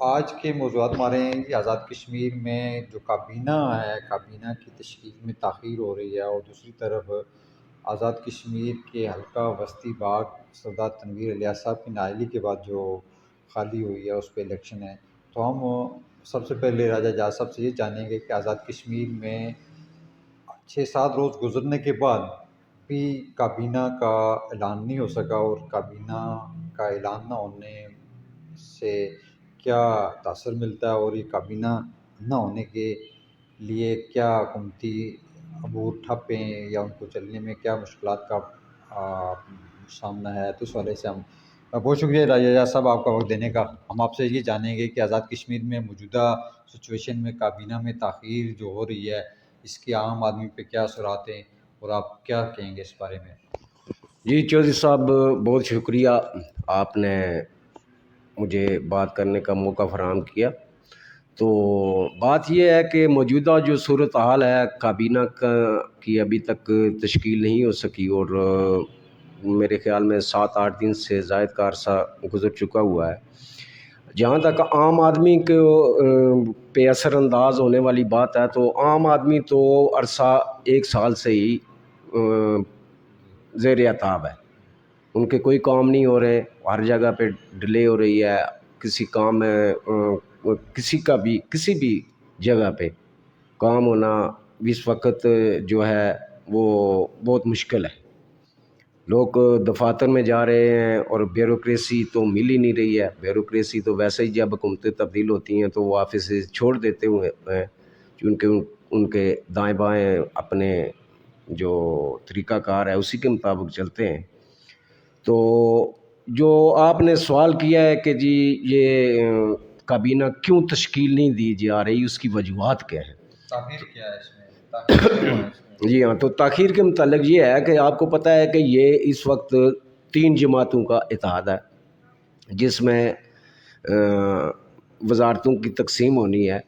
آج کے موضوعات ہمارے ہیں کہ آزاد کشمیر میں جو کابینہ ہے، کابینہ کی تشکیل میں تاخیر ہو رہی ہے، اور دوسری طرف آزاد کشمیر کے حلقہ وسطی باغ سردار تنویر الیاس صاحب کی نااہلی کے بعد جو خالی ہوئی ہے اس پہ الیکشن ہے۔ تو ہم سب سے پہلے راجہ اعجاز صاحب سے یہ جانیں گے کہ آزاد کشمیر میں 6-7 روز گزرنے کے بعد بھی کابینہ کا اعلان نہیں ہو سکا، اور کابینہ کا اعلان نہ ہونے سے کیا تاثر ملتا ہے، اور یہ کابینہ نہ ہونے کے لیے کیا حکومتی امور ٹھپ ہیں یا ان کو چلنے میں کیا مشکلات کا سامنا ہے۔ تو اس والے سے ہم بہت شکریہ راجہ اعجاز صاحب آپ کا وقت دینے کا۔ ہم آپ سے یہ جانیں گے کہ آزاد کشمیر میں موجودہ سچویشن میں کابینہ میں تاخیر جو ہو رہی ہے، اس کی عام آدمی پہ کیا اثرات ہیں، اور آپ کیا کہیں گے اس بارے میں؟ جی چودھری صاحب، بہت شکریہ، آپ نے مجھے بات کرنے کا موقع فراہم کیا۔ تو بات یہ ہے کہ موجودہ جو صورتحال ہے کابینہ کی ابھی تک تشکیل نہیں ہو سکی، اور میرے خیال میں 7-8 دن سے زائد کا عرصہ گزر چکا ہوا ہے۔ جہاں تک عام آدمی کے پہ اثر انداز ہونے والی بات ہے، تو عام آدمی تو عرصہ 1 سال سے ہی زیر عتاب ہے، ان کے کوئی کام نہیں ہو رہے، ہر جگہ پہ ڈیلے ہو رہی ہے، کسی کام میں کسی بھی جگہ پہ کام ہونا اس وقت جو ہے وہ بہت مشکل ہے۔ لوگ دفاتر میں جا رہے ہیں اور بیوروکریسی تو مل ہی نہیں رہی ہے۔ بیوروکریسی تو ویسے ہی جب حکومتیں تبدیل ہوتی ہیں تو وہ آفیسز چھوڑ دیتے ہوئے ہیں، چونکہ ان کے دائیں بائیں اپنے جو طریقہ کار ہے اسی کے مطابق چلتے ہیں۔ تو جو آپ نے سوال کیا ہے کہ جی یہ کابینہ کیوں تشکیل نہیں دی جا رہی، اس کی وجوہات کیا ہیں؟ تاخیر کیا ہے اس میں؟ تاخیر کیوں ہے اس میں؟ جی ہاں، تو تاخیر کے متعلق یہ ہے کہ آپ کو پتہ ہے کہ یہ اس وقت 3 جماعتوں کا اتحاد ہے، جس میں وزارتوں کی تقسیم ہونی ہے،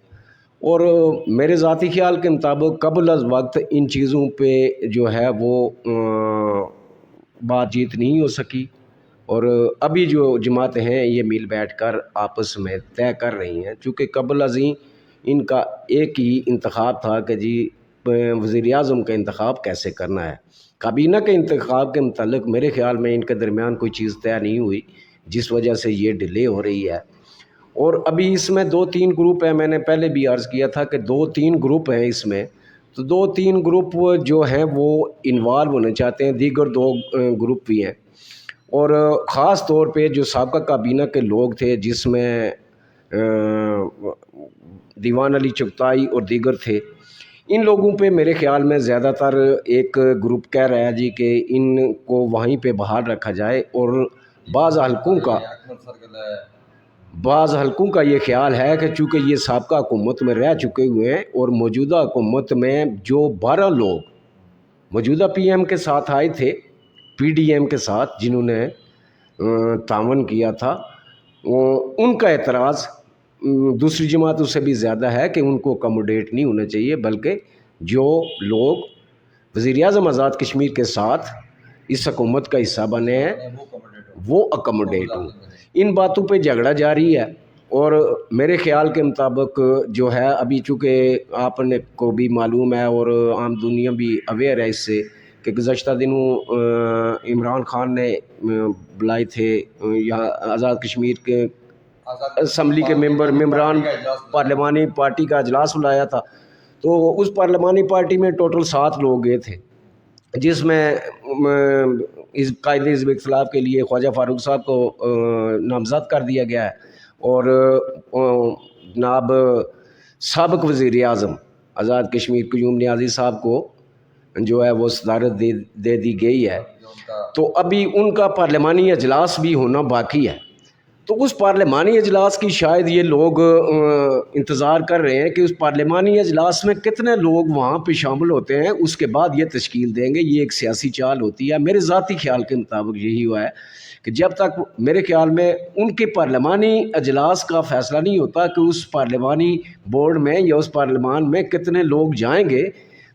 اور میرے ذاتی خیال کے مطابق قبل از وقت ان چیزوں پہ جو ہے وہ بات چیت نہیں ہو سکی، اور ابھی جو جماعتیں ہیں یہ مل بیٹھ کر آپس میں طے کر رہی ہیں، چونکہ قبل ازیں ان کا ایک ہی انتخاب تھا کہ جی وزیر اعظم کا انتخاب کیسے کرنا ہے۔ کابینہ کے انتخاب کے متعلق میرے خیال میں ان کے درمیان کوئی چیز طے نہیں ہوئی، جس وجہ سے یہ ڈیلے ہو رہی ہے۔ اور ابھی اس میں 2-3 گروپ ہیں، میں نے پہلے بھی عرض کیا تھا کہ 2-3 گروپ ہیں اس میں، تو 2-3 گروپ جو ہیں وہ انوالو ہونے چاہتے ہیں، دیگر 2 گروپ بھی ہیں، اور خاص طور پہ جو سابقہ کابینہ کے لوگ تھے، جس میں دیوان علی چغتائی اور دیگر تھے، ان لوگوں پہ میرے خیال میں زیادہ تر ایک گروپ کہہ رہا ہے جی کہ ان کو وہیں پہ بحال رکھا جائے، اور بعض حلقوں کا یہ خیال ہے کہ چونکہ یہ سابقہ حکومت میں رہ چکے ہوئے ہیں، اور موجودہ حکومت میں جو 12 لوگ موجودہ پی ایم کے ساتھ آئے تھے، پی ڈی ایم کے ساتھ جنہوں نے تعاون کیا تھا، ان کا اعتراض دوسری جماعتوں سے بھی زیادہ ہے کہ ان کو اکموڈیٹ نہیں ہونا چاہیے، بلکہ جو لوگ وزیر اعظم آزاد کشمیر کے ساتھ اس حکومت کا حصہ بنے ہیں وہ اکموڈیٹ ہوں۔ ان باتوں پہ جھگڑا جاری ہے، اور میرے خیال کے مطابق جو ہے ابھی چونکہ آپ نے کو بھی معلوم ہے اور عام دنیا بھی اویئر ہے اس سے کہ گزشتہ دنوں عمران خان نے بلائے تھے یہاں آزاد کشمیر کے اسمبلی کے ممبران پارلیمانی پارٹی کا اجلاس بلایا تھا، تو اس پارلیمانی پارٹی میں ٹوٹل 7 لوگ گئے تھے، جس میں قائد حزب اختلاف کے لیے خواجہ فاروق صاحب کو نامزد کر دیا گیا ہے، اور جناب سابق وزیر اعظم آزاد کشمیر قیوم نیازی صاحب کو جو ہے وہ صدارت دے دی گئی ہے۔ تو ابھی ان کا پارلیمانی اجلاس بھی ہونا باقی ہے، تو اس پارلیمانی اجلاس کی شاید یہ لوگ انتظار کر رہے ہیں کہ اس پارلیمانی اجلاس میں کتنے لوگ وہاں پہ شامل ہوتے ہیں، اس کے بعد یہ تشکیل دیں گے۔ یہ ایک سیاسی چال ہوتی ہے، میرے ذاتی خیال کے مطابق یہی ہوا ہے کہ جب تک میرے خیال میں ان کے پارلیمانی اجلاس کا فیصلہ نہیں ہوتا کہ اس پارلیمانی بورڈ میں یا اس پارلیمان میں کتنے لوگ جائیں گے،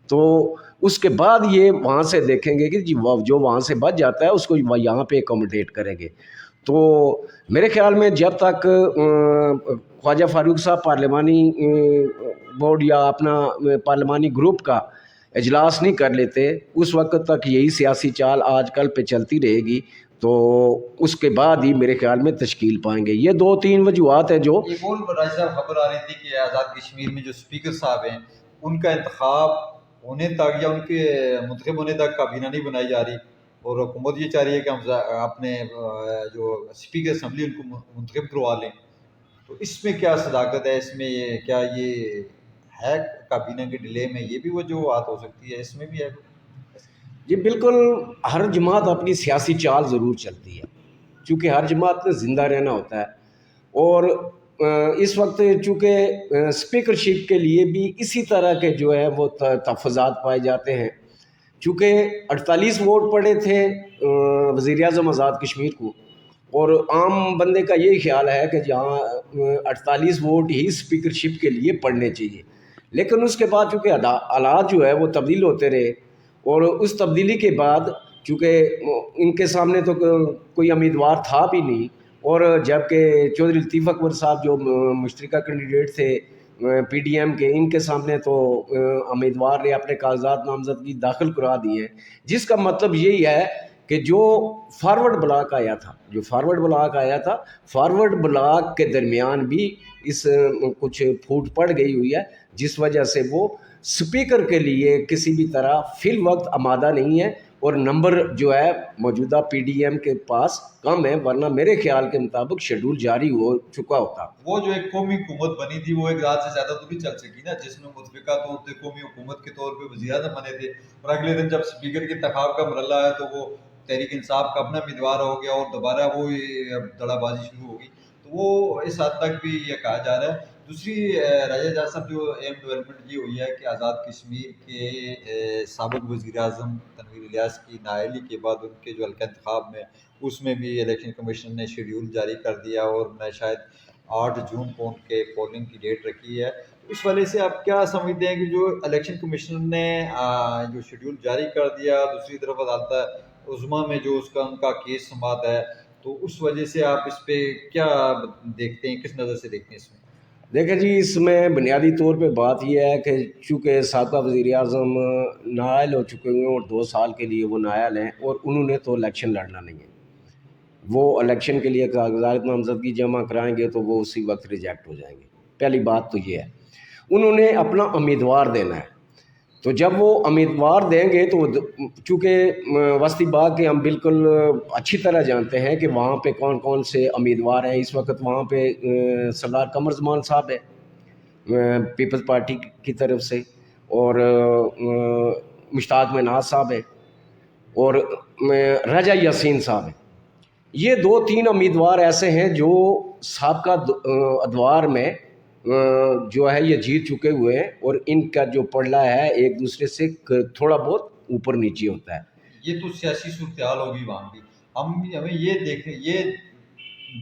تو اس کے بعد یہ وہاں سے دیکھیں گے کہ جو وہاں سے بچ جاتا ہے اس کو یہاں پہ اکوموڈیٹ کریں گے۔ تو میرے خیال میں جب تک خواجہ فاروق صاحب پارلیمانی بورڈ یا اپنا پارلیمانی گروپ کا اجلاس نہیں کر لیتے اس وقت تک یہی سیاسی چال آج کل پہ چلتی رہے گی، تو اس کے بعد ہی میرے خیال میں تشکیل پائیں گے۔ یہ 2-3 وجوہات ہیں جو یہ بول راجہ صاحب خبر آ رہی تھی کہ آزاد کشمیر میں جو اسپیکر صاحب ہیں ان کا انتخاب ہونے تک یا ان کے منتخب ہونے تک کابینہ نہیں بنائی جا رہی، اور حکومت یہ چاہ رہی ہے کہ ہم اپنے جو اسپیکر اسمبلی ان کو منتخب کروا لیں، تو اس میں کیا صداقت ہے؟ اس میں کیا یہ ہے کابینہ کے ڈیلے میں یہ بھی وجوہات ہو سکتی ہے؟ اس میں بھی ہے؟ جی بالکل، ہر جماعت اپنی سیاسی چال ضرور چلتی ہے، چونکہ ہر جماعت میں زندہ رہنا ہوتا ہے، اور اس وقت چونکہ اسپیکرشپ کے لیے بھی اسی طرح کے جو ہے وہ تحفظات پائے جاتے ہیں، چونکہ 48 ووٹ پڑے تھے وزیر اعظم آزاد کشمیر کو، اور عام بندے کا یہی خیال ہے کہ جہاں 48 ووٹ ہی اسپیکرشپ کے لیے پڑنے چاہیے، لیکن اس کے بعد چونکہ حالات جو ہے وہ تبدیل ہوتے رہے، اور اس تبدیلی کے بعد چونکہ ان کے سامنے تو کوئی امیدوار تھا بھی نہیں، اور جبکہ چودھری لطیف اکبر صاحب جو مشترکہ کینڈیڈیٹ تھے پی ڈی ایم کے، ان کے سامنے تو امیدوار نے اپنے کاغذات نامزدگی داخل کرا دی ہیں، جس کا مطلب یہی ہے کہ جو فارورڈ بلاک آیا تھا فارورڈ بلاک کے درمیان بھی اس کچھ پھوٹ پڑ گئی ہوئی ہے، جس وجہ سے وہ اسپیکر کے لیے کسی بھی طرح فی الوقت آمادہ نہیں ہے، اور نمبر جو ہے موجودہ پی ڈی ایم کے پاس کم ہے، ورنہ میرے خیال کے مطابق شیڈول جاری ہو چکا ہوتا۔ وہ جو ایک قومی حکومت بنی تھی وہ ایک رات سے زیادہ تو نہیں چل سکی نا، جس میں متفقہ طور پہ قومی حکومت کے طور پہ وزیر اعظم بنے تھے، اور اگلے دن جب اسپیکر کے انتخاب کا مرحلہ آیا تو وہ تحریک انصاف کا اپنا امیدوار ہو گیا اور دوبارہ وہ دڑا بازی شروع ہوگی، تو وہ اس حد تک بھی یہ کہا جا رہا ہے۔ دوسری راجہ جا صاحب جو اہم ڈیولپمنٹ یہ ہوئی ہے کہ آزاد کشمیر کے سابق وزیر اعظم تنویر الیاس کی نااہلی کے بعد ان کے جو حلقہ انتخاب میں اس میں بھی الیکشن کمیشن نے شیڈیول جاری کر دیا، اور میں شاید 8 جون کو ان کے پولنگ کی ڈیٹ رکھی ہے۔ اس والے سے آپ کیا سمجھتے ہیں کہ جو الیکشن کمیشن نے جو شیڈیول جاری کر دیا، دوسری طرف عدالت عظمیٰ میں جو ان کا کیس سماعت ہے، تو اس وجہ سے آپ اس پہ کیا دیکھتے ہیں، کس نظر سے دیکھتے ہیں اس میں؟ دیکھیں جی، اس میں بنیادی طور پہ بات یہ ہے کہ چونکہ سابقہ وزیر اعظم نااہل ہو چکے ہوئے ہیں، اور 2 سال کے لیے وہ نااہل ہیں، اور انہوں نے تو الیکشن لڑنا نہیں ہے، وہ الیکشن کے لیے کاغذات نامزدگی جمع کرائیں گے تو وہ اسی وقت ریجیکٹ ہو جائیں گے۔ پہلی بات تو یہ ہے، انہوں نے اپنا امیدوار دینا ہے، تو جب وہ امیدوار دیں گے تو چونکہ وسطی باغ کے ہم بالکل اچھی طرح جانتے ہیں کہ وہاں پہ کون کون سے امیدوار ہیں۔ اس وقت وہاں پہ سردار قمر زمان صاحب ہے پیپلز پارٹی کی طرف سے، اور مشتاق مناز صاحب ہے، اور رجا یاسین صاحب ہیں۔ یہ 2-3 امیدوار ایسے ہیں جو سابقہ ادوار میں جو ہے یہ جیت چکے ہوئے ہیں، اور ان کا جو پڑھلا ہے ایک دوسرے سے تھوڑا بہت اوپر نیچے ہوتا ہے۔ یہ تو سیاسی صورتحال ہوگی وہاں کی، ہمیں یہ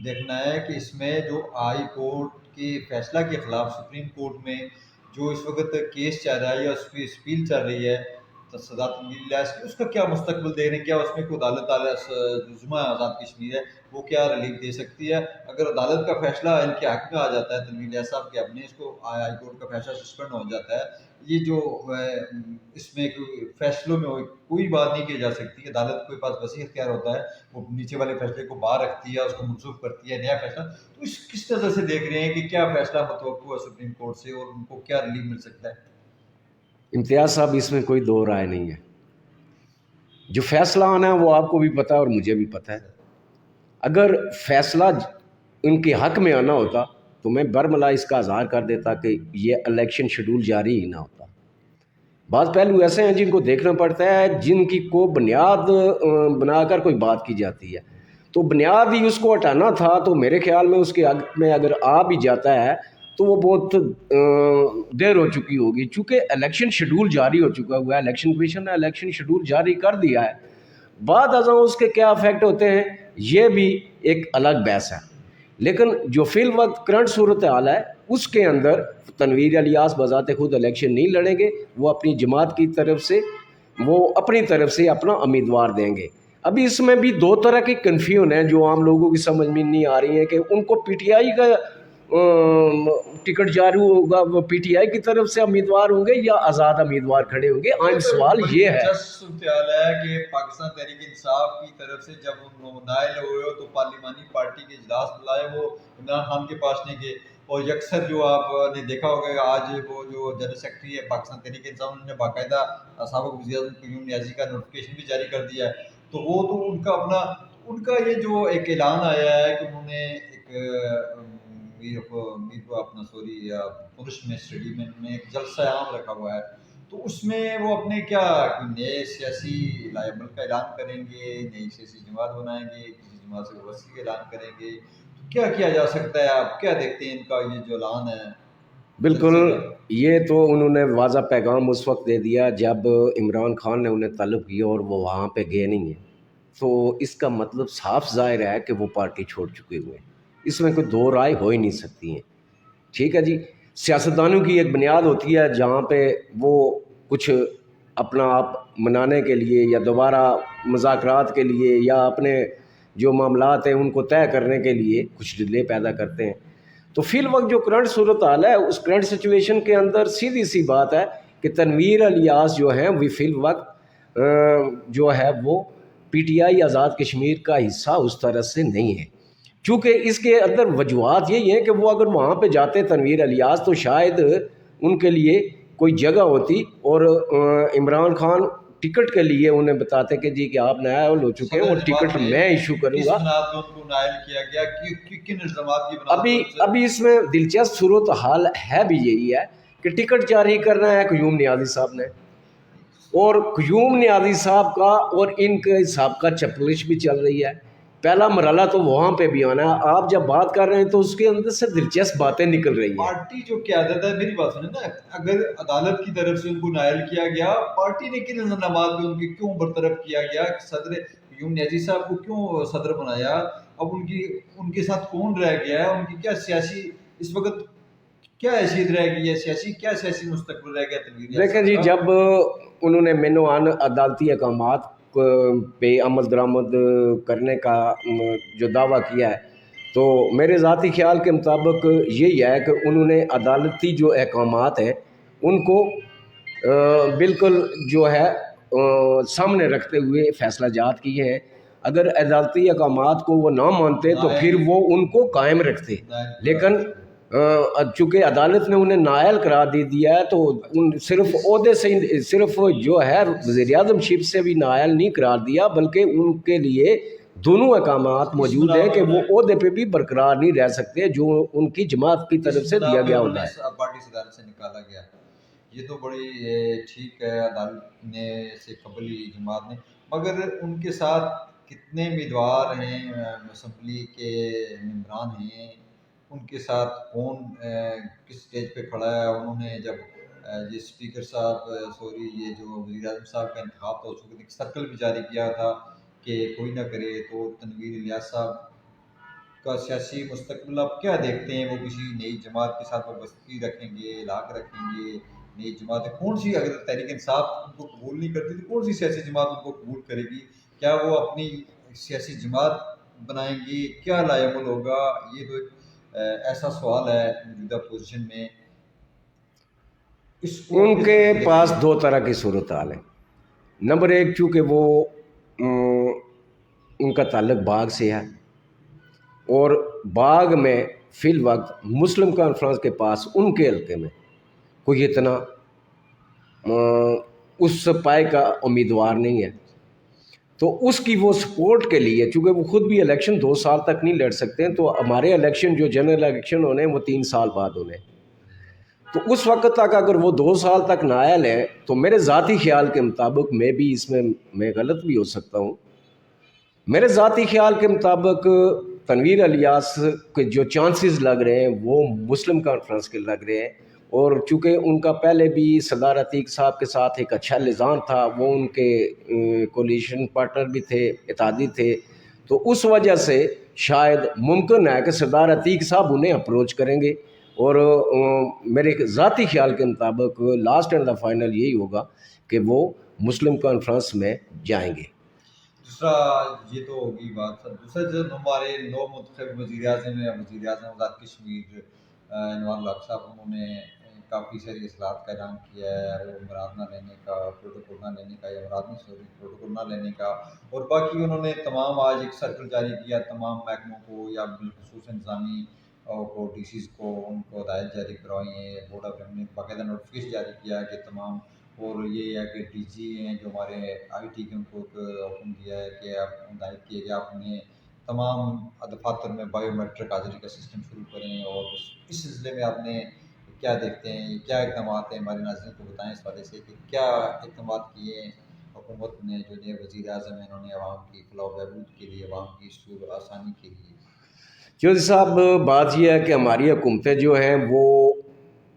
دیکھنا ہے کہ اس میں جو ہائی کورٹ کے فیصلہ کے خلاف سپریم کورٹ میں جو اس وقت کیس چل رہا ہے یا اس پہ اپیل چل رہی ہے سزا تنویر الیاس کی، اس کا کیا مستقبل دیکھ رہے ہیں؟ کیا اس میں کوئی عدالت عظمیٰ آزاد کشمیر ہے وہ کیا ریلیف دے سکتی ہے؟ اگر عدالت کا فیصلہ ان کے حق میں آ جاتا ہے تنویر الیاس صاحب کے اپنے، اس کو ہائی کورٹ کا فیصلہ سسپینڈ ہو جاتا ہے، یہ جو اس میں فیصلوں میں کوئی بات نہیں کی جا سکتی، عدالت کے پاس وسیع اختیار ہوتا ہے، وہ نیچے والے فیصلے کو باہر رکھتی ہے، اس کو منسوخ کرتی ہے نیا فیصلہ، تو اس کس نظر سے دیکھ رہے ہیں کہ کیا فیصلہ متوقع ہے سپریم کورٹ سے اور ان کو کیا ریلیف مل سکتا ہے؟ امتیاز صاحب، اس میں کوئی 2 رائے نہیں ہے، جو فیصلہ آنا ہے وہ آپ کو بھی پتہ ہے اور مجھے بھی پتہ ہے۔ اگر فیصلہ ان کے حق میں آنا ہوتا تو میں برملا اس کا اظہار کر دیتا کہ یہ الیکشن شیڈول جاری ہی نہ ہوتا۔ بعض پہلو ایسے ہیں جن کو دیکھنا پڑتا ہے، جن کی کو بنیاد بنا کر کوئی بات کی جاتی ہے، تو بنیاد ہی اس کو ہٹانا تھا، تو میرے خیال میں اس کے حق میں اگر آ بھی جاتا ہے تو وہ بہت دیر ہو چکی ہوگی، چونکہ الیکشن شیڈول جاری ہو چکا ہوا ہے، الیکشن کمیشن نے الیکشن شیڈول جاری کر دیا ہے۔ بعد ازاں اس کے کیا افیکٹ ہوتے ہیں یہ بھی ایک الگ بحث ہے، لیکن جو فی الوقت کرنٹ صورتحال ہے اس کے اندر تنویر الیاس بذات خود الیکشن نہیں لڑیں گے، وہ اپنی جماعت کی طرف سے، وہ اپنی طرف سے اپنا امیدوار دیں گے، ابھی اس میں بھی دو طرح کی کنفیوژن ہے جو عام لوگوں کی سمجھ میں نہیں آ رہی ہے کہ ان کو پی ٹی آئی کا ٹکٹ جاری ہوگا، وہ پی ٹی آئی کی طرف سے امیدوار ہوں گے یا آزاد امیدوار کھڑے ہوں گے. عام سوال یہ ہے صورتحال ہے کہ پاکستان تحریک انصاف کی طرف سے جب وہ نائل ہوئے ہو تو پارلیمانی پارٹی کے اجلاس بلائے وہ عمران خان کے پاس نہیں گئے، اور یکسر جو آپ نے دیکھا ہوگا کہ آج وہ جو جنرل سیکرٹری ہے پاکستان تحریک انصاف، انہوں نے باقاعدہ سابق وزیر اعظم قیوم نیازی کا نوٹیفکیشن بھی جاری کر دیا ہے. تو وہ تو ان کا اپنا ان کا یہ جو ایک اعلان آیا ہے کہ انہوں نے ایک اپنا پرش میں اسٹیڈیم میں ایک جلسہ عام رکھا ہوا ہے، تو اس میں وہ اپنے کیا نئے سیاسی لائے عمل کا اعلان کریں گے، نئی سیاسی جماعت بنائیں گے، کسی جماعت سے وسیع کا اعلان کریں گے، تو کیا جا سکتا ہے؟ آپ کیا دیکھتے ہیں ان کا یہ جو اعلان ہے؟ بالکل، یہ تو انہوں نے واضح پیغام اس وقت دے دیا جب عمران خان نے انہیں طلب کیا اور وہ وہاں پہ گئے نہیں ہیں، تو اس کا مطلب صاف ظاہر ہے کہ وہ پارٹی چھوڑ چکے ہوئے ہیں. اس میں کوئی دو رائے ہو ہی نہیں سکتی ہیں. ٹھیک ہے جی، سیاستدانوں کی ایک بنیاد ہوتی ہے جہاں پہ وہ کچھ اپنا آپ منانے کے لیے یا دوبارہ مذاکرات کے لیے یا اپنے جو معاملات ہیں ان کو طے کرنے کے لیے کچھ ڈیلے پیدا کرتے ہیں. تو فی الوقت جو کرنٹ صورتحال ہے اس کرنٹ سچویشن کے اندر سیدھی سی بات ہے کہ تنویر الیاس جو ہیں وہ فی الوقت جو ہے وہ P T I Azad Kashmir کا حصہ اس طرح سے نہیں ہے. چونکہ اس کے اندر وجوہات یہی ہیں کہ وہ اگر وہاں پہ جاتے تنویر الیاس تو شاید ان کے لیے کوئی جگہ ہوتی اور عمران خان ٹکٹ کے لیے انہیں بتاتے کہ جی کہ آپ نائل ہو چکے ہیں اور ٹکٹ میں ایشو کروں گا. ابھی اس میں دلچسپ صورتحال ہے بھی یہی ہے کہ ٹکٹ جاری کرنا ہے قیوم نیازی صاحب نے، اور قیوم نیازی صاحب کا اور ان کے سابقہ چپلش بھی چل رہی ہے. پہلا مرحلہ تو وہاں پہ بھی آنا ہے. آپ جب بات کر رہے ہیں تو اس کے اندر سے دلچسپ باتیں نکل رہی ہیں. پارٹی جو قیادت ہے، میری بات سنیں نا، اگر عدالت کی طرف سے ان کو نائل کیا گیا، پارٹی نے کن الزامات پہ ان کی کیوں برطرف کیا گیا؟ صدر قیوم نیازی صاحب کو کیوں صدر بنایا؟ اب ان کے ساتھ کون رہ گیا ہے؟ ان کی کیا سیاسی اس وقت کیا حیثیت رہ گئی ہے؟ سیاسی مستقبل رہ گیا؟ دیکھیں جی، جب انہوں نے منوعان عدالتی احکامات پہ عمل درآمد کرنے کا جو دعویٰ کیا ہے، تو میرے ذاتی خیال کے مطابق یہی ہے کہ انہوں نے عدالتی جو احکامات ہیں ان کو بالکل جو ہے سامنے رکھتے ہوئے فیصلہ جات کیے ہیں. اگر عدالتی احکامات کو وہ نہ مانتے تو پھر وہ ان کو قائم رکھتے، لیکن چونکہ عدالت نے انہیں نائل قرار دے دیا ہے تو صرف عہدے سے صرف جو ہے وزیر اعظم شپ سے بھی نائل نہیں قرار دیا، بلکہ ان کے لیے دونوں احکامات موجود ہیں کہ وہ عہدے پہ بھی برقرار نہیں رہ سکتے جو ان کی جماعت کی طرف سے دیا گیا ہوتا ہے. پارٹی صدارت سے نکالا گیا، یہ تو بڑی ٹھیک ہے، عدالت نے سے قبل ہی جماعت نے، مگر ان کے ساتھ کتنے امیدوار ہیں، اسمبلی کے ممبران ہیں، ان کے ساتھ کون کس اسٹیج پہ کھڑا ہے؟ انہوں نے جب یہ اسپیکر صاحب یہ جو وزیر اعظم صاحب کا انتخاب تھا اس وقت ایک سرکل بھی جاری کیا تھا کہ کوئی نہ کرے، تو تنویر الیاس صاحب کا سیاسی مستقبل آپ کیا دیکھتے ہیں؟ وہ کسی نئی جماعت کے ساتھ وابستگی رکھیں گے، لاک رکھیں گے؟ نئی جماعت کون سی؟ اگر تحریک انصاف ان کو قبول نہیں کرتی تو کون سی سیاسی جماعت ان کو قبول کرے گی؟ کیا وہ اپنی سیاسی جماعت بنائیں گی؟ کیا لائے عمل ہوگا؟ یہ تو ایک ایسا سوال ہے موجودہ پوزیشن میں. ان کے پاس دو طرح کی صورتحال ہے. نمبر ایک، چونکہ وہ ان کا تعلق باغ سے ہے اور باغ میں فی الوقت مسلم کانفرنس کے پاس ان کے حلقے میں کوئی اتنا اس پائے کا امیدوار نہیں ہے، تو اس کی وہ سپورٹ کے لیے، چونکہ وہ خود بھی الیکشن 2 سال تک نہیں لڑ سکتے ہیں، تو ہمارے الیکشن جو جنرل الیکشن ہونے ہیں وہ 3 سال بعد ہونے ہیں، تو اس وقت تک اگر وہ 2 سال تک نائل ہیں تو میرے ذاتی خیال کے مطابق میں غلط بھی ہو سکتا ہوں، میرے ذاتی خیال کے مطابق تنویر الیاس کے جو چانسز لگ رہے ہیں وہ مسلم کانفرنس کے لگ رہے ہیں. اور چونکہ ان کا پہلے بھی سردار عتیق صاحب کے ساتھ ایک اچھا لحاظ تھا، وہ ان کے کولیشن پارٹنر بھی تھے، اتحادی تھے، تو اس وجہ سے شاید ممکن ہے کہ سردار عتیق صاحب انہیں اپروچ کریں گے. اور میرے ذاتی خیال کے مطابق لاسٹ اینڈ دا فائنل یہی ہوگا کہ وہ مسلم کانفرنس میں جائیں گے. دوسرا یہ تو ہوگی بات. دوسرا جو ہمارے نو منتخب وزیر اعظم ہیں، وزیر اعظم آزاد کشمیر انوار الحق صاحب، انہوں نے کافی ساری اصلاحات کا اعلان کیا ہے، وہ مراد نہ لینے کا، پروٹوکول نہ لینے کا، یا مراد نہیں سوری پروٹوکول نہ لینے کا. اور باقی انہوں نے تمام آج ایک سرکل جاری کیا تمام محکموں کو یا بالخصوص انتظامی کو، ڈی سیز کو، ان کو ہدایت جاری کروائی ہیں. بورڈ آف ریونیو نے باقاعدہ نوٹیفکیشن جاری کیا ہے کہ تمام، اور یہ ہے کہ ڈی جی ہیں جو ہمارے آئی ٹی کے، ان کو حکم دیا ہے کہ آپ ہدایت کیے کہ آپ نے تمام دفاتر میں بایو میٹرک حاضری کا سسٹم شروع کریں. اور اس سلسلے میں آپ نے کیا دیکھتے ہیں، کیا اقدامات ہیں، ہمارے ناظرین کو بتائیں اس والے سے کہ کیا اقدامات کیے ہیں حکومت نے، جو نئے وزیر اعظم ہیں انہوں نے عوام کی فلاح و بہبود کے لیے، عوام کی سہولت و آسانی کے لیے. چودھری صاحب، بات یہ ہے کہ ہماری حکومتیں جو ہیں وہ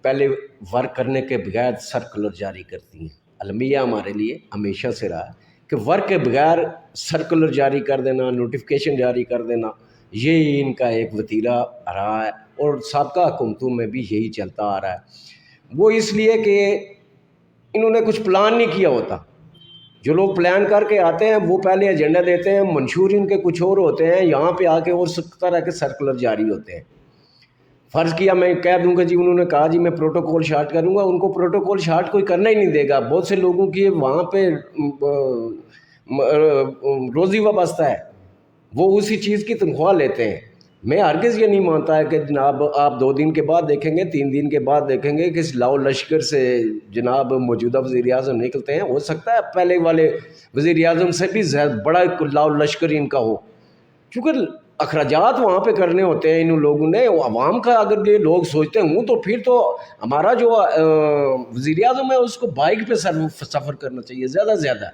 پہلے ورک کرنے کے بغیر سرکولر جاری کرتی ہیں. المیہ ہمارے لیے ہمیشہ سے رہا ہے کہ ورک کے بغیر سرکولر جاری کر دینا، نوٹیفکیشن جاری کر دینا، یہی ان کا ایک وتیرہ رہا ہے، اور سابقہ حکومتوں میں بھی یہی چلتا آ رہا ہے. وہ اس لیے کہ انہوں نے کچھ پلان نہیں کیا ہوتا. جو لوگ پلان کر کے آتے ہیں وہ پہلے ایجنڈا دیتے ہیں، منشور ان کے کچھ اور ہوتے ہیں، یہاں پہ آ کے اور سب طرح کے سرکولر جاری ہوتے ہیں. فرض کیا میں کہہ دوں کہ جی انہوں نے کہا جی میں پروٹوکول شارٹ کروں گا، ان کو پروٹوکول شارٹ کوئی کرنا ہی نہیں دے گا. بہت سے لوگوں کی وہاں پہ روزی وابستہ ہے، وہ اسی چیز کی تنخواہ لیتے ہیں. میں ہرگز یہ نہیں مانتا ہے کہ جناب آپ 2 دن کے بعد دیکھیں گے، 3 دن کے بعد دیکھیں گے کہ اس لاؤ لشکر سے جناب موجودہ وزیر اعظم نکلتے ہیں. ہو سکتا ہے پہلے والے وزیر اعظم سے بھی بڑا لاؤ لشکر ان کا ہو، کیونکہ اخراجات وہاں پہ کرنے ہوتے ہیں ان لوگوں نے. عوام کا اگر یہ لوگ سوچتے ہوں تو پھر تو ہمارا جو وزیر اعظم ہے اس کو بائک پہ سفر کرنا چاہیے زیادہ سے زیادہ،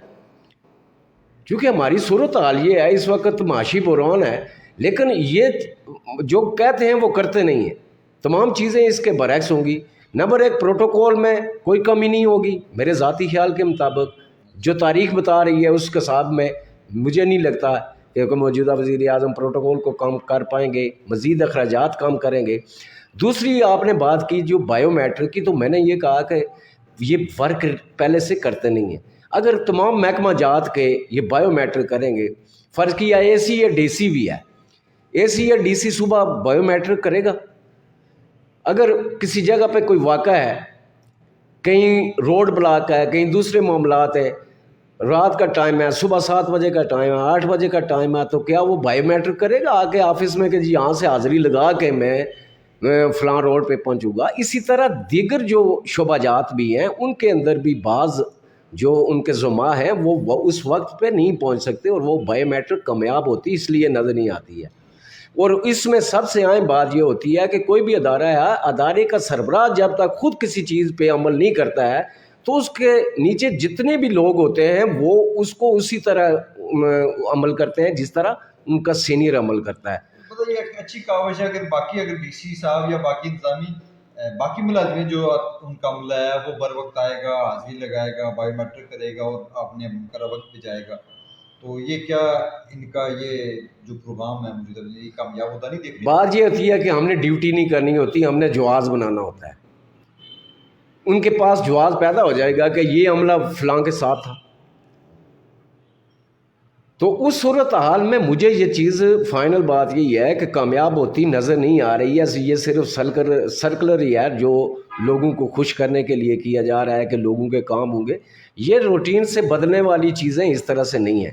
کیونکہ ہماری صورت حال یہ ہے اس وقت معاشی بحران ہے، لیکن یہ جو کہتے ہیں وہ کرتے نہیں ہیں. تمام چیزیں اس کے برعکس ہوں گی. نمبر 1، پروٹوکول میں کوئی کمی نہیں ہوگی. میرے ذاتی خیال کے مطابق جو تاریخ بتا رہی ہے اس کے حساب میں مجھے نہیں لگتا کہ موجودہ وزیر اعظم پروٹوکول کو کم کر پائیں گے، مزید اخراجات کم کریں گے. دوسری آپ نے بات کی جو بایو میٹرک کی، تو میں نے یہ کہا کہ یہ ورک پہلے سے کرتے نہیں ہیں. اگر تمام محکمہ جات کے یہ بایو میٹرک کریں گے، فرض کیا اے سی یا ڈی سی بھی ہے، اے سی یا ڈی سی صبح بایو میٹرک کرے گا. اگر کسی جگہ پہ کوئی واقعہ ہے، کہیں روڈ بلاک ہے، کہیں دوسرے معاملات ہیں، رات کا ٹائم ہے، صبح 7 بجے کا ٹائم ہے، 8 بجے کا ٹائم ہے، تو کیا وہ بایو میٹرک کرے گا آ کے آفس میں کہ جی یہاں سے حاضری لگا کے میں فلاں روڈ پہ پہنچوں گا؟ اسی طرح دیگر جو شعبہ جات بھی ہیں ان کے اندر بھی بعض جو ان کے زما ہیں وہ اس وقت پہ نہیں پہنچ سکتے، اور وہ بایو میٹرک کامیاب ہوتی اس لیے نظر نہیں آتی ہے. اور اس میں سب سے اہم بات یہ ہوتی ہے کہ کوئی بھی ادارہ ہے، ادارے کا سربراہ جب تک خود کسی چیز پہ عمل نہیں کرتا ہے تو اس کے نیچے جتنے بھی لوگ ہوتے ہیں وہ اس کو اسی طرح عمل کرتے ہیں جس طرح ان کا سینئر عمل کرتا ہے. یہ ایک اچھی کاوش ہے کہ باقی اگر ڈی سی صاحب یا باقی انتظامی باقی ملازمین جو ان کا عملہ ہے وہ بر وقت آئے گا، حاضری لگائے گا، بایو میٹرک کرے گا اور اپنے مقررہ وقت پہ جائے گا، تو یہ کیا ان کا یہ جو پروگرام ہے موجودہ یہ کامیاب ہوتا نہیں دیکھ رہے؟ بات یہ ہوتی ہے کہ ہم نے ڈیوٹی نہیں کرنی ہوتی، ہم نے جواز بنانا ہوتا ہے. ان کے پاس جواز پیدا ہو جائے گا کہ یہ عملہ فلاں کے ساتھ تھا، تو اس صورت حال میں مجھے یہ چیز فائنل بات یہی ہے کہ کامیاب ہوتی نظر نہیں آ رہی ہے. یہ صرف سرکلر ہی ہے جو لوگوں کو خوش کرنے کے لیے کیا جا رہا ہے کہ لوگوں کے کام ہوں گے. یہ روٹین سے بدلنے والی چیزیں اس طرح سے نہیں ہیں.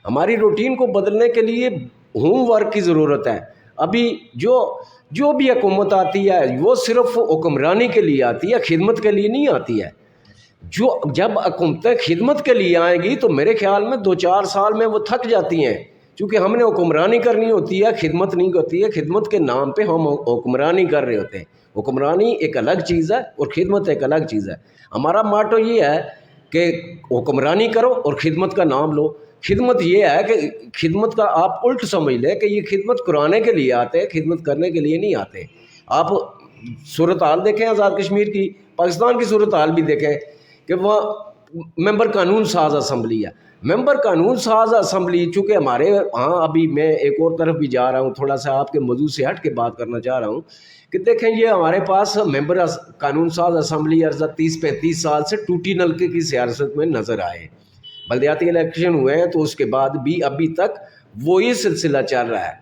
ہماری روٹین کو بدلنے کے لیے ہوم ورک کی ضرورت ہے. ابھی جو بھی حکومت آتی ہے وہ صرف حکمرانی کے لیے آتی ہے، خدمت کے لیے نہیں آتی ہے. جب حکومتیں خدمت کے لیے آئیں گی تو میرے خیال میں 2-4 سال میں وہ تھک جاتی ہیں، کیونکہ ہم نے حکمرانی کرنی ہوتی ہے، خدمت نہیں ہوتی ہے. خدمت کے نام پہ ہم حکمرانی کر رہے ہوتے ہیں. حکمرانی ایک الگ چیز ہے اور خدمت ایک الگ چیز ہے. ہمارا ماٹو یہ ہے کہ حکمرانی کرو اور خدمت کا نام لو. خدمت یہ ہے کہ خدمت کا آپ الٹ سمجھ لیں کہ یہ خدمت کرانے کے لیے آتے ہیں، خدمت کرنے کے لیے نہیں آتے. آپ صورتحال دیکھیں آزاد کشمیر کی، پاکستان کی صورتحال بھی دیکھیں کہ وہاں ممبر قانون ساز اسمبلی ہے. ممبر قانون ساز اسمبلی چونکہ ہمارے ہاں، ابھی میں ایک اور طرف بھی جا رہا ہوں، تھوڑا سا آپ کے موضوع سے ہٹ کے بات کرنا چاہ رہا ہوں کہ دیکھیں یہ ہمارے پاس ممبر قانون ساز اسمبلی 30-35 سال سے ٹوٹی نلکے کی سیاست میں نظر آئے. بلدیاتی الیکشن ہوئے ہیں تو اس کے بعد بھی ابھی تک وہی سلسلہ چل رہا ہے.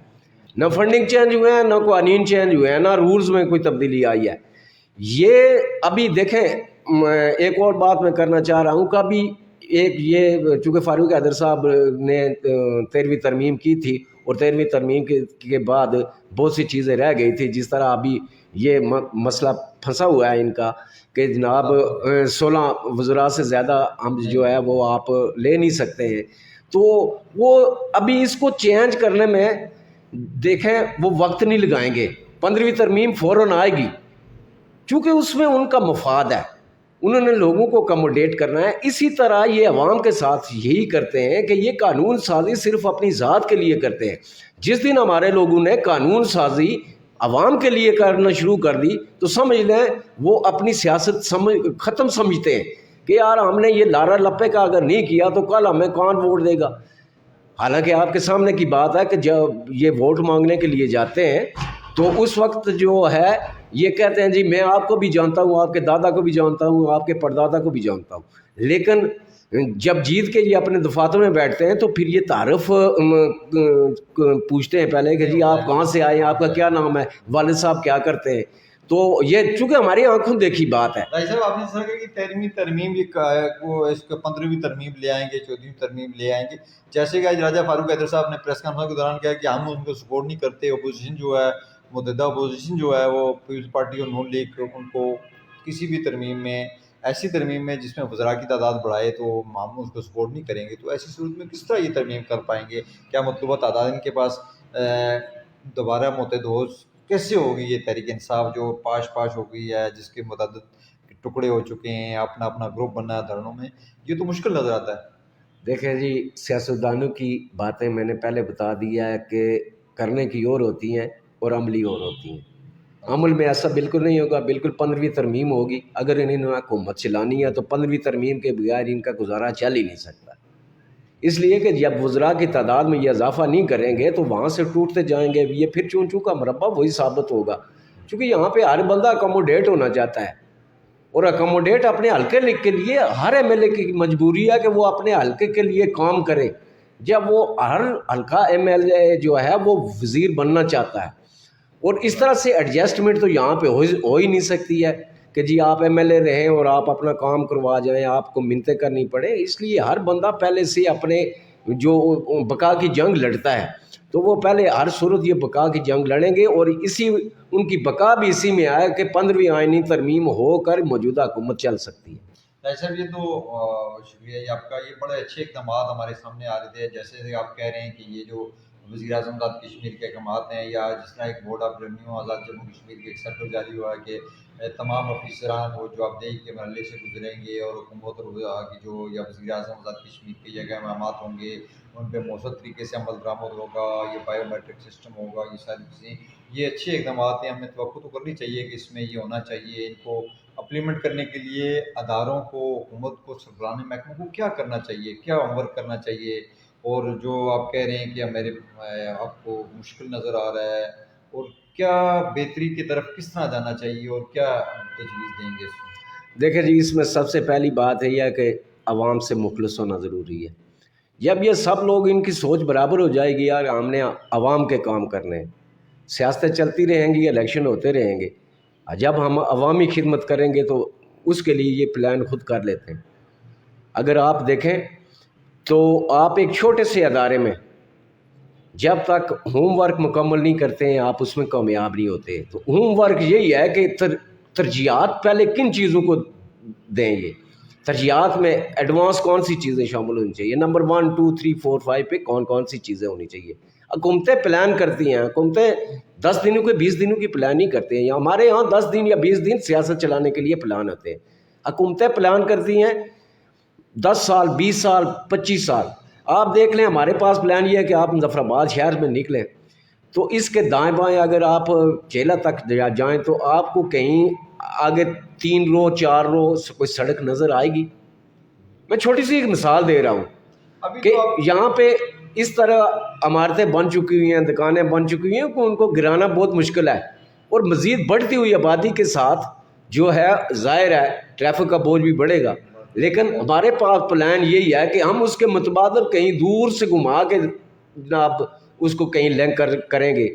نہ فنڈنگ چینج ہوئے ہیں، نہ قوانین چینج ہوئے ہیں، نہ رولز میں کوئی تبدیلی آئی ہے. یہ ابھی دیکھیں ایک اور بات میں کرنا چاہ رہا ہوں کہ ابھی ایک یہ چونکہ فاروق حیدر صاحب نے 13ویں ترمیم کی تھی اور 13ویں ترمیم کے بعد بہت سی چیزیں رہ گئی تھی، جس طرح ابھی یہ مسئلہ پھنسا ہوا ہے ان کا کہ جناب 16 وزراء سے زیادہ ہم جو ہے وہ آپ لے نہیں سکتے ہیں. تو وہ ابھی اس کو چینج کرنے میں دیکھیں وہ وقت نہیں لگائیں گے. 15ویں ترمیم فوراً آئے گی چونکہ اس میں ان کا مفاد ہے، انہوں نے لوگوں کو اکموڈیٹ کرنا ہے. اسی طرح یہ عوام کے ساتھ یہی کرتے ہیں کہ یہ قانون سازی صرف اپنی ذات کے لیے کرتے ہیں. جس دن ہمارے لوگوں نے قانون سازی عوام کے لیے کرنا شروع کر دی تو سمجھ لیں وہ اپنی سیاست ختم سمجھتے ہیں کہ یار ہم نے یہ لارا لپے کا اگر نہیں کیا تو کل ہمیں کون ووٹ دے گا. حالانکہ آپ کے سامنے کی بات ہے کہ جب یہ ووٹ مانگنے کے لیے جاتے ہیں تو اس وقت جو ہے یہ کہتے ہیں جی میں آپ کو بھی جانتا ہوں، آپ کے دادا کو بھی جانتا ہوں، آپ کے پردادا کو بھی جانتا ہوں. لیکن جب جیت کے یہ اپنے دفاتر میں بیٹھتے ہیں تو پھر یہ تعارف پوچھتے ہیں پہلے کہ جی آپ کہاں سے آئے ہیں، آپ کا کیا نام ہے، والد صاحب کیا کرتے ہیں. تو یہ چونکہ ہماری آنکھوں دیکھی بات ہے. بھائی صاحب آپ نے سنا کہ 13ویں ترمیم وہ اس کو 15ویں ترمیم لے آئیں گے، 14ویں ترمیم لے آئیں گے. جیسے کہ آج راجہ فاروق حیدر صاحب نے پریس کانفرنس کے دوران کہا کہ ہم ان کو سپورٹ نہیں کرتے. اپوزیشن جو ہے، متحدہ اپوزیشن جو ہے وہ پیپلز پارٹی اور نون لیگ ان کو کسی بھی ترمیم میں، ایسی ترمیم میں جس میں وزراء کی تعداد بڑھائے تو ہم اس کو سپورٹ نہیں کریں گے. تو ایسی صورت میں کس طرح یہ ترمیم کر پائیں گے؟ کیا مطلوبہ تعداد ان کے پاس دوبارہ متحد ہو کیسے ہوگی؟ یہ تحریک انصاف جو پاش ہو گئی ہے، جس کے متعدد ٹکڑے ہو چکے ہیں، اپنا اپنا گروپ بننا ہے دھرنوں میں، یہ تو مشکل نظر آتا ہے. دیکھیں جی سیاستدانوں کی باتیں میں نے پہلے بتا دیا ہے کہ کرنے کی اور ہوتی ہیں اور عملی اور ہوتی ہیں. عمل میں ایسا بالکل نہیں ہوگا. بالکل 15ویں ترمیم ہوگی. اگر انہوں نے حکومت چلانی ہے تو 15ویں ترمیم کے بغیر ان کا گزارا چل ہی نہیں سکتا. اس لیے کہ جب وزراء کی تعداد میں یہ اضافہ نہیں کریں گے تو وہاں سے ٹوٹتے جائیں گے. یہ پھر چون کا مربع وہی ثابت ہوگا، چونکہ یہاں پہ ہر بندہ اکموڈیٹ ہونا چاہتا ہے اور اکموڈیٹ اپنے حلقے کے لیے ہر ایم ایل اے کی مجبوری ہے کہ وہ اپنے حلقے کے لیے کام کرے. جب وہ ہر حلقہ ایم ایل اے جو ہے وہ وزیر بننا چاہتا ہے اور اس طرح سے ایڈجسٹمنٹ تو یہاں پہ ہو ہی نہیں سکتی ہے کہ جی آپ ایم ایل اے رہیں اور آپ اپنا کام کروا جائیں، آپ کو منتیں کرنی پڑے. اس لیے ہر بندہ پہلے سے اپنے جو بقا کی جنگ لڑتا ہے تو وہ پہلے ہر صورت یہ بقا کی جنگ لڑیں گے اور اسی ان کی بقا بھی اسی میں آئے کہ 15ویں آئینی ترمیم ہو کر موجودہ حکومت چل سکتی ہے. بھائی صاحب یہ تو شکریہ یہ آپ کا، یہ بڑے اچھے اقدامات ہمارے سامنے آ رہے تھے. جیسے آپ کہہ رہے ہیں کہ یہ جو وزیر اعظم آزاد کشمیر کے احکامات ہیں، یا جس طرح ایک بورڈ آف ریونیو آزاد جموں کشمیر کے ایک سرکل جاری ہوا ہے کہ تمام افسران وہ جوابدہی کے مرحلے سے گزریں گے اور حکومت اور کی جو یا وزیر اعظم آزاد کشمیر کے یہ اقدامات ہوں گے ان پہ مؤثر طریقے سے عمل درآمد ہوگا، یہ بایو میٹرک سسٹم ہوگا، یہ ساری چیزیں، یہ اچھے اقدامات ہیں. ہمیں توقع تو کرنی چاہیے کہ اس میں یہ ہونا چاہیے. ان کو امپلیمنٹ کرنے کے لیے اداروں کو، حکومت کو، سربراہی محکموں کو کیا کرنا چاہیے، کیا ہوم ورک کرنا چاہیے؟ اور جو آپ کہہ رہے ہیں کہ میرے آپ کو مشکل نظر آ رہا ہے، اور کیا بہتری کی طرف کس طرح جانا چاہیے اور کیا تجویز دیں گے اس میں؟ دیکھیں جی اس میں سب سے پہلی بات ہے یہ کہ عوام سے مخلص ہونا ضروری ہے. جب یہ سب لوگ ان کی سوچ برابر ہو جائے گی یار ہم نے عوام کے کام کرنے ہیں، سیاستیں چلتی رہیں گی، الیکشن ہوتے رہیں گے، جب ہم عوامی خدمت کریں گے تو اس کے لیے یہ پلان خود کر لیتے ہیں. اگر آپ دیکھیں تو آپ ایک چھوٹے سے ادارے میں جب تک ہوم ورک مکمل نہیں کرتے ہیں آپ اس میں کامیاب نہیں ہوتے. تو ہوم ورک یہی ہے کہ ترجیحات پہلے کن چیزوں کو دیں. یہ ترجیحات میں ایڈوانس کون سی چیزیں شامل ہونی چاہیے، نمبر 1 2 3 4 5 پہ کون سی چیزیں ہونی چاہیے. حکومتیں پلان کرتی ہیں، حکومتیں 10 دنوں کے 20 دنوں کی پلان نہیں کرتے ہیں. ہمارے یہاں 10 دن یا 20 دن سیاست چلانے کے لیے پلان ہوتے ہیں. حکومتیں پلان کرتی ہیں 10 سال 20 سال 25 سال. آپ دیکھ لیں ہمارے پاس پلان یہ ہے کہ آپ مظفر آباد شہر میں نکلیں تو اس کے دائیں بائیں اگر آپ چیلا تک جائیں تو آپ کو کہیں آگے 3 رو 4 رو کوئی سڑک نظر آئے گی. میں چھوٹی سی ایک مثال دے رہا ہوں کہ یہاں پہ اس طرح عمارتیں بن چکی ہوئی ہیں، دکانیں بن چکی ہوئی ہیں کہ ان کو گرانا بہت مشکل ہے. اور مزید بڑھتی ہوئی آبادی کے ساتھ جو ہے ظاہر ہے ٹریفک کا بوجھ بھی بڑھے گا. لیکن ہمارے پاس پلان یہی ہے کہ ہم اس کے متبادل کہیں دور سے گھما کے جناب اس کو کہیں لنک کریں گے.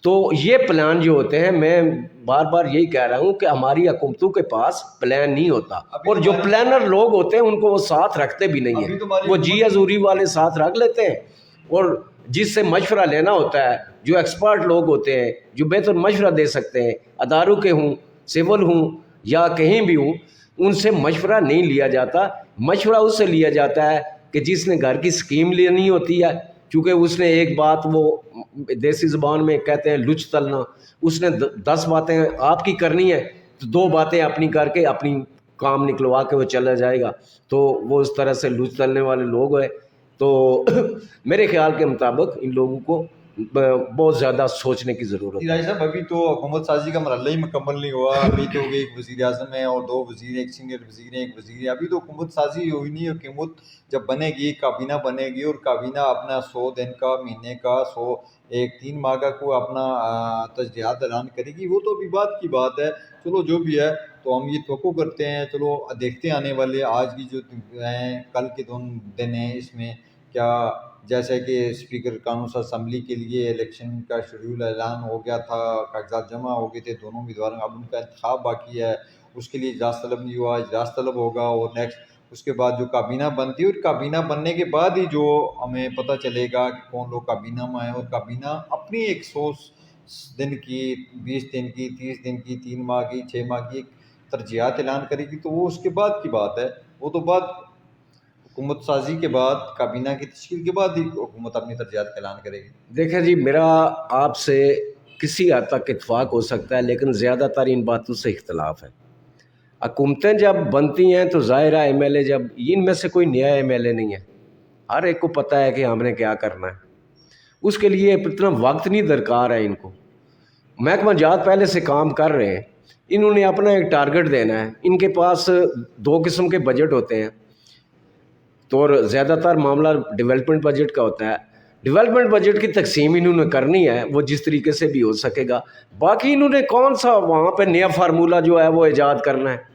تو یہ پلان جو ہوتے ہیں، میں بار بار یہی کہہ رہا ہوں کہ ہماری حکومتوں کے پاس پلان نہیں ہوتا، اور جو پلانر لوگ ہوتے ہیں ان کو وہ ساتھ رکھتے بھی نہیں ہیں. وہ جی حضوری والے ساتھ رکھ لیتے ہیں، اور جس سے مشورہ لینا ہوتا ہے، جو ایکسپرٹ لوگ ہوتے ہیں، جو بہتر مشورہ دے سکتے ہیں، اداروں کے ہوں، سول ہوں یا کہیں بھی ہوں، ان سے مشورہ نہیں لیا جاتا. مشورہ اس سے لیا جاتا ہے کہ جس نے گھر کی اسکیم لینی ہوتی ہے، چونکہ اس نے ایک بات، وہ دیسی زبان میں کہتے ہیں لچ تلنا، اس نے 10 باتیں آپ کی کرنی ہے تو 2 باتیں اپنی کر کے اپنی کام نکلوا کے وہ چلا جائے گا. تو وہ اس طرح سے لچ تلنے والے لوگ ہیں. تو میرے خیال کے مطابق ان لوگوں کو بہت زیادہ سوچنے کی ضرورت ہے. راجہ صاحب، ابھی تو حکومت سازی کا مرحلہ ہی مکمل نہیں ہوا. ابھی تو ایک وزیر اعظم ہے اور 2 وزیر، ایک سینئر وزیر ہے، ایک وزیر ہے. ابھی تو حکومت سازی ہوئی نہیں. حکومت جب بنے گی، کابینہ بنے گی، اور کابینہ اپنا 100 دن کا، مہینے کا، 3 ماہ کا کو اپنا تجزیات اعلان کرے گی. وہ تو ابھی بات کی بات ہے. چلو جو بھی ہے، تو ہم یہ توقع کرتے ہیں، چلو دیکھتے ہیں آنے والے آج کی جو ہیں، کل کے 2 دن ہیں، اس میں کیا، جیسے کہ اسپیکر قانون ساز اسمبلی کے لیے الیکشن کا شیڈول اعلان ہو گیا تھا، کاغذات جمع ہو گئے تھے دونوں امیدواروں. اب ان کا انتخاب باقی ہے، اس کے لیے اجلاس طلب نہیں ہوا، اجلاس طلب ہوگا. اور نیکسٹ اس کے بعد جو کابینہ بنتی ہے، اور کابینہ بننے کے بعد ہی جو ہمیں پتہ چلے گا کہ کون لوگ کابینہ میں آئے. اور کابینہ اپنی ایک 100 دن کی، 20 دن کی، 30 دن کی، 3 ماہ کی، 6 ماہ کی ایک ترجیحات اعلان کرے گی. تو وہ اس کے بعد کی بات ہے. وہ تو بعد حکومت سازی کے بعد، کابینہ کی تشکیل کے بعد ہی حکومت اپنی ترجیحات کا اعلان کرے گی. دیکھیں جی، میرا آپ سے کسی حد تک اتفاق ہو سکتا ہے، لیکن زیادہ تر ان باتوں سے اختلاف ہے. حکومتیں جب بنتی ہیں تو ظاہر ہے ایم ایل اے، جب ان میں سے کوئی نیا ایم ایل اے نہیں ہے، ہر ایک کو پتہ ہے کہ ہم نے کیا کرنا ہے. اس کے لیے اتنا وقت نہیں درکار ہے ان کو. محکمہ جات پہلے سے کام کر رہے ہیں، انہوں نے اپنا ایک ٹارگٹ دینا ہے. ان کے پاس 2 قسم کے بجٹ ہوتے ہیں، تو زیادہ تر معاملہ ڈیولپمنٹ بجٹ کا ہوتا ہے. ڈیولپمنٹ بجٹ کی تقسیم انہوں نے کرنی ہے، وہ جس طریقے سے بھی ہو سکے گا. باقی انہوں نے کون سا وہاں پہ نیا فارمولہ جو ہے وہ ایجاد کرنا ہے.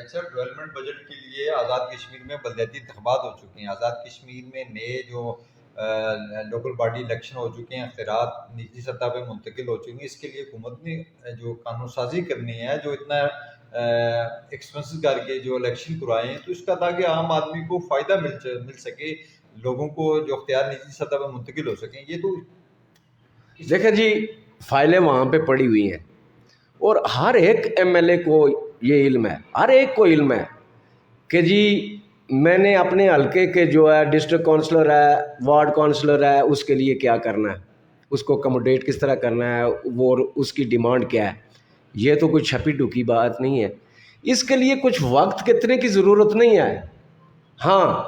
سر، ڈیولپمنٹ بجٹ کے لیے آزاد کشمیر میں بلدیاتی انتخابات ہو چکے ہیں. آزاد کشمیر میں نئے جو لوکل باڈی الیکشن ہو چکے ہیں، اختیارات نجی سطح پہ منتقل ہو چکے ہیں. اس کے لیے حکومت نے جو قانون سازی کرنی ہے، جو اتنا ایکسپنسز کر کے جو الیکشن کروائے ہیں، تو اس کا تاکہ عام آدمی کو فائدہ مل سکے، لوگوں کو جو اختیار نجی سطح پہ منتقل ہو سکیں. یہ تو دیکھیں جی، فائلیں وہاں پہ پڑی ہوئی ہیں، اور ہر ایک ایم ایل اے کو یہ علم ہے، ہر ایک کو علم ہے کہ جی میں نے اپنے حلقے کے جو ہے ڈسٹرکٹ کونسلر ہے، وارڈ کونسلر ہے، اس کے لیے کیا کرنا ہے، اس کو اکموڈیٹ کس طرح کرنا ہے، وہ اس کی ڈیمانڈ کیا ہے. یہ تو کوئی چھپی ڈھکی بات نہیں ہے. اس کے لیے کچھ وقت کتنے کی ضرورت نہیں ہے. ہاں،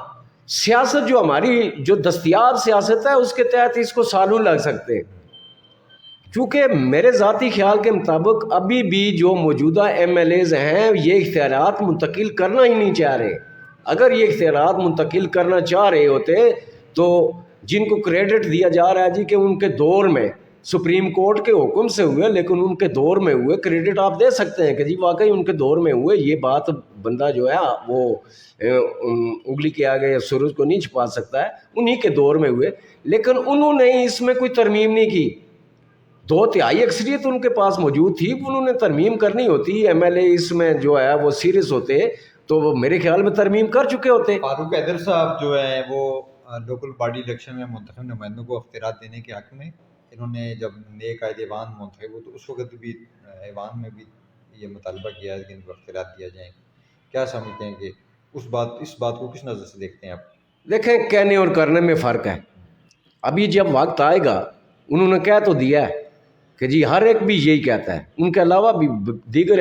سیاست جو ہماری جو دستیاب سیاست ہے، اس کے تحت اس کو سالوں لگ سکتے ہیں. چونکہ میرے ذاتی خیال کے مطابق ابھی بھی جو موجودہ ایم ایل ایز ہیں، یہ اختیارات منتقل کرنا ہی نہیں چاہ رہے. اگر یہ اختیارات منتقل کرنا چاہ رہے ہوتے تو جن کو کریڈٹ دیا جا رہا ہے جی کہ ان کے دور میں سپریم کورٹ کے حکم سے ہوئے، لیکن ان کے دور میں ہوئے، کریڈٹ آپ دے سکتے ہیں کہ جی واقعی ان کے دور میں ہوئے. یہ بات بندہ جو ہے وہ انگلی کے آگے سورج کو نہیں چھپا سکتا ہے، انہی کے دور میں ہوئے. لیکن انہوں نے اس میں کوئی ترمیم نہیں کی. 2/3 اکثریت ان کے پاس موجود تھی، انہوں نے ترمیم کرنی ہوتی. ایم ایل اے اس میں جو ہے وہ سیریس ہوتے تو وہ میرے خیال میں ترمیم کر چکے ہوتے. فاروق حیدر صاحب جو ہیں وہ لوکل باڈی الیکشن میں منتخب نمائندوں کو اختیارات دینے کے حق میں، انہوں نے جب نئے قائد ایوان منتخب ہو تو اس وقت بھی ایوان میں بھی یہ مطالبہ کیا ہے کہ ان کو اختیارات دیا جائیں. کیا سمجھتے ہیں کہ اس بات کو کس نظر سے دیکھتے ہیں آپ؟ دیکھیں، کہنے اور کرنے میں فرق ہے. ابھی جب وقت آئے گا، انہوں نے کہہ تو دیا ہے کہ جی ہر ایک بھی یہی کہتا ہے، ان کے علاوہ بھی دیگر